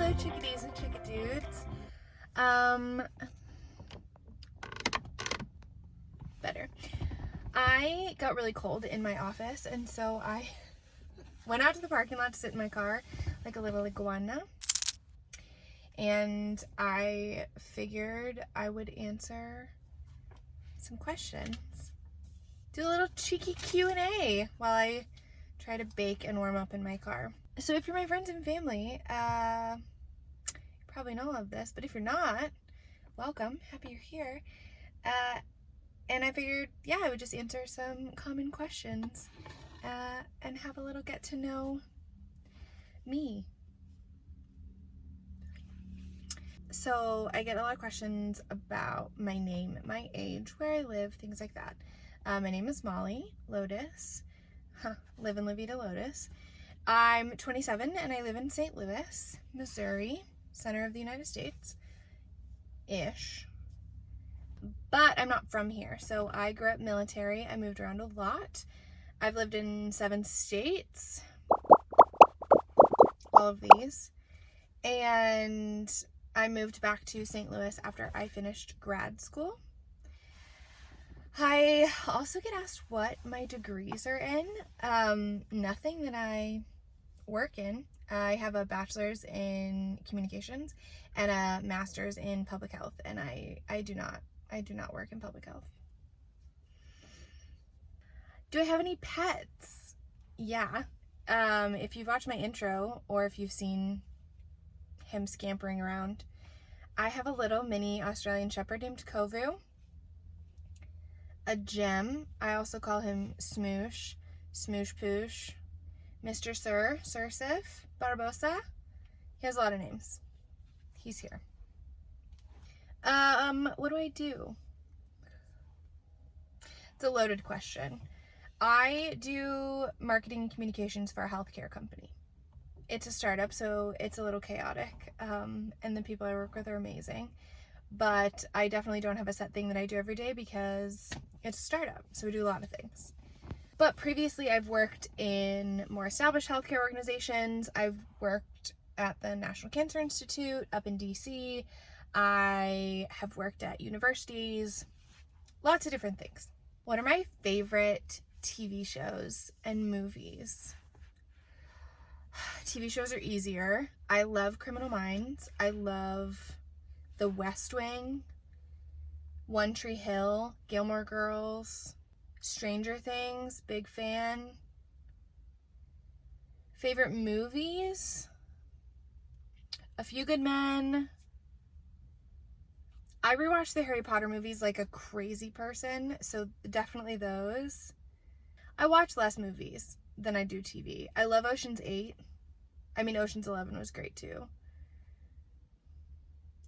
Hello chickadees and chickadudes. Better. I got really cold in my office, and so I went out to the parking lot to sit in my car like a little iguana, and I figured I would answer some questions. Do a little cheeky Q&A while I try to bake and warm up in my car. So if you're my friends and family, you probably know all of this, but if you're not, welcome, happy you're here. And I figured, yeah, I would just answer some common questions and have a little get to know me. So I get a lot of questions about my name, my age, where I live, things like that. My name is Molly Lotus. Live in La Vida Lotus. I'm 27 and I live in St. Louis, Missouri, center of the United States, ish. But I'm not from here. So I grew up military. I moved around a lot. I've lived in 7 states, all of these. And I moved back to St. Louis after I finished grad school. I also get asked what my degrees are in. Nothing that I work in. I have a bachelor's in communications and a master's in public health, and I do not work in public health. Do I have any pets? Yeah. If you've watched my intro or if you've seen him scampering around, I have a little mini Australian Shepherd named Kovu. A gem. I also call him Smoosh, Smoosh Poosh, Mr. Sir, Sif, Barbosa. He has a lot of names. He's here. What do I do? It's a loaded question. I do marketing and communications for a healthcare company. It's a startup, so it's a little chaotic, and the people I work with are amazing. But I definitely don't have a set thing that I do every day because it's a startup, so we do a lot of things. But previously I've worked in more established healthcare organizations. I've worked at the National Cancer Institute up in DC. I have worked at universities, lots of different things. What are my favorite TV shows and movies? TV shows are easier. I love Criminal Minds. I love The West Wing, One Tree Hill, Gilmore Girls, Stranger Things, big fan. Favorite movies? A Few Good Men. I rewatch the Harry Potter movies like a crazy person, so definitely those. I watch less movies than I do TV. I love Ocean's 8. I mean, Ocean's 11 was great too.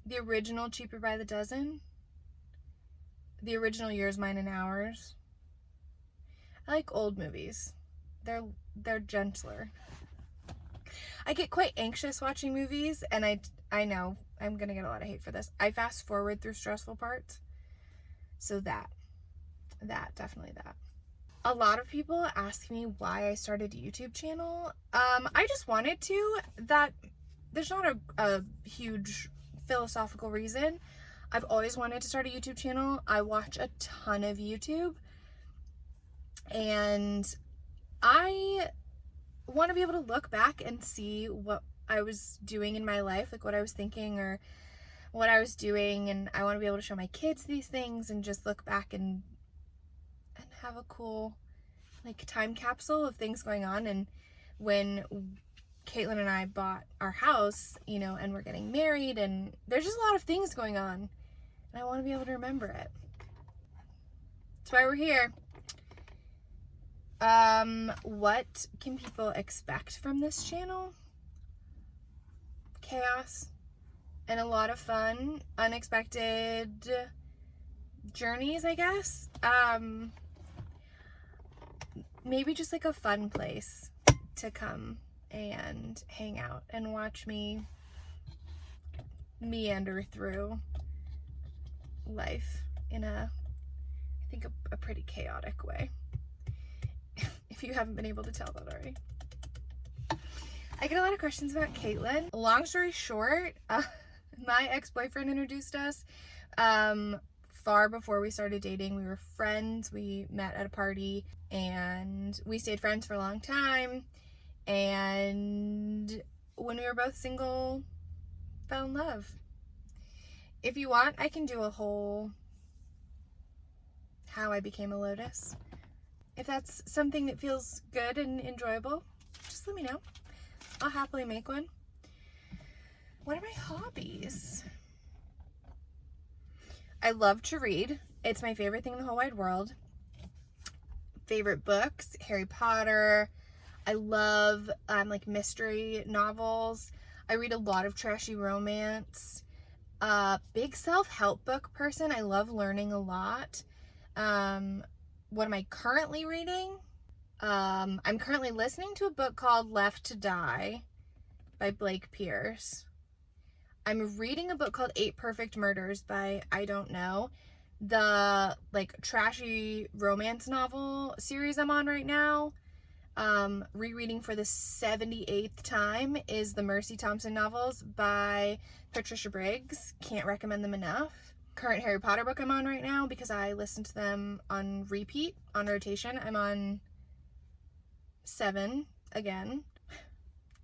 The original Cheaper by the Dozen. The original Yours, Mine, and Ours. I like old movies. They're gentler. I get quite anxious watching movies, and I know I'm gonna get a lot of hate for this. I fast forward through stressful parts. So definitely that. A lot of people ask me why I started a YouTube channel. I just wanted to. There's not a huge philosophical reason. I've always wanted to start a YouTube channel. I watch a ton of YouTube, and I want to be able to look back and see what I was doing in my life, like what I was thinking or what I was doing, and I want to be able to show my kids these things and just look back and have a cool like time capsule of things going on. And when Caitlin and I bought our house, you know, and we're getting married, and there's just a lot of things going on, and I want to be able to remember it. That's why we're here. What can people expect from this channel? Chaos and a lot of fun, unexpected journeys, I guess. Maybe just like a fun place to come and hang out and watch me meander through life in I think a pretty chaotic way. If you haven't been able to tell that already. I get a lot of questions about Caitlin. Long story short, my ex-boyfriend introduced us. Far before we started dating, we were friends. We met at a party and we stayed friends for a long time. And when we were both single, fell in love. If you want, I can do a whole how I became a Lotus. If that's something that feels good and enjoyable, just let me know. I'll happily make one. What are my hobbies? I love to read. It's my favorite thing in the whole wide world. Favorite books, Harry Potter. I love like mystery novels. I read a lot of trashy romance. Big self-help book person. I love learning a lot. What am I currently reading? I'm currently listening to a book called Left to Die by Blake Pierce. I'm reading a book called 8 Perfect Murders by I Don't Know. The like trashy romance novel series I'm on right now, rereading for the 78th time, is the Mercy Thompson novels by Patricia Briggs. Can't recommend them enough. Current Harry Potter book I'm on right now, because I listen to them on repeat, on rotation. I'm on 7 again.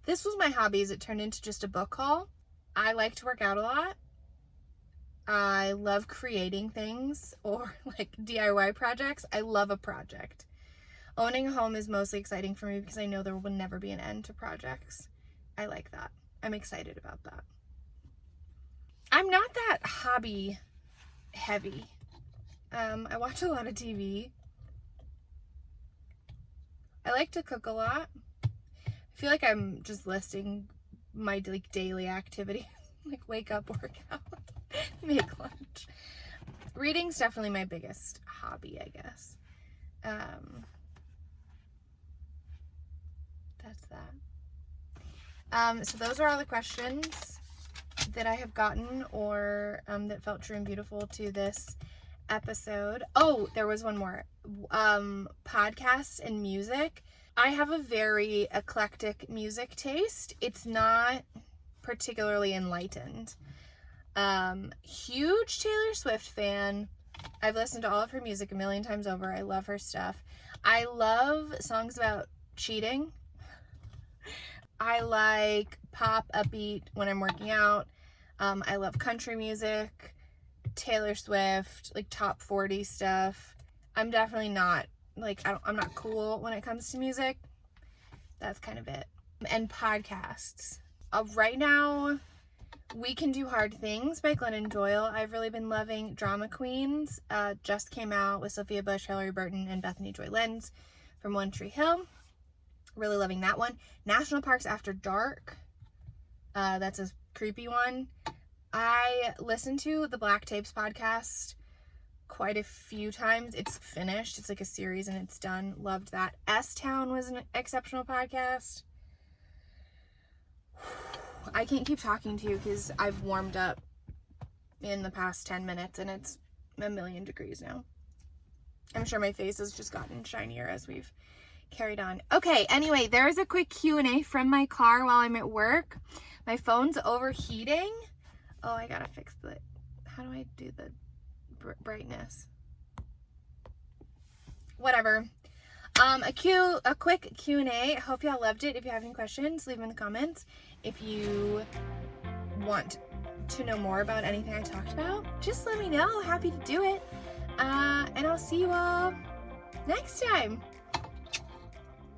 This was my hobbies. It turned into just a book haul. I like to work out a lot. I love creating things or like DIY projects. I love a project. Owning a home is mostly exciting for me because I know there will never be an end to projects. I like that. I'm excited about that. I'm not that hobby heavy. I watch a lot of TV. I like to cook a lot. I feel like I'm just listing my like daily activity, like wake up, work out, make lunch. Reading's definitely my biggest hobby, I guess. That's that. So those are all the questions that I have gotten or that felt true and beautiful to this episode. Oh, there was one more. Podcasts and music. I have a very eclectic music taste. It's not particularly enlightened. Huge Taylor Swift fan. I've listened to all of her music a million times over. I love her stuff. I love songs about cheating. I like pop, upbeat when I'm working out. I love country music, Taylor Swift, like top 40 stuff. I'm definitely not like, I'm not cool when it comes to music. That's kind of it. And podcasts. Right now, We Can Do Hard Things by Glennon Doyle. I've really been loving Drama Queens. Just came out with Sophia Bush, Hilary Burton, and Bethany Joy Lenz from One Tree Hill. Really loving that one. National Parks After Dark. That's a creepy one. I listened to the Black Tapes podcast quite a few times. It's finished. It's like a series and it's done. Loved that. S-Town was an exceptional podcast. I can't keep talking to you because I've warmed up in the past 10 minutes and it's a million degrees now. I'm sure my face has just gotten shinier as we've carried on. Okay, anyway, there's a quick Q&A from my car while I'm at work. My phone's overheating. Oh, I gotta fix the... How do I do the brightness? Whatever. A quick Q&A. I hope y'all loved it. If you have any questions, leave them in the comments. If you want to know more about anything I talked about, just let me know. Happy to do it. And I'll see you all next time.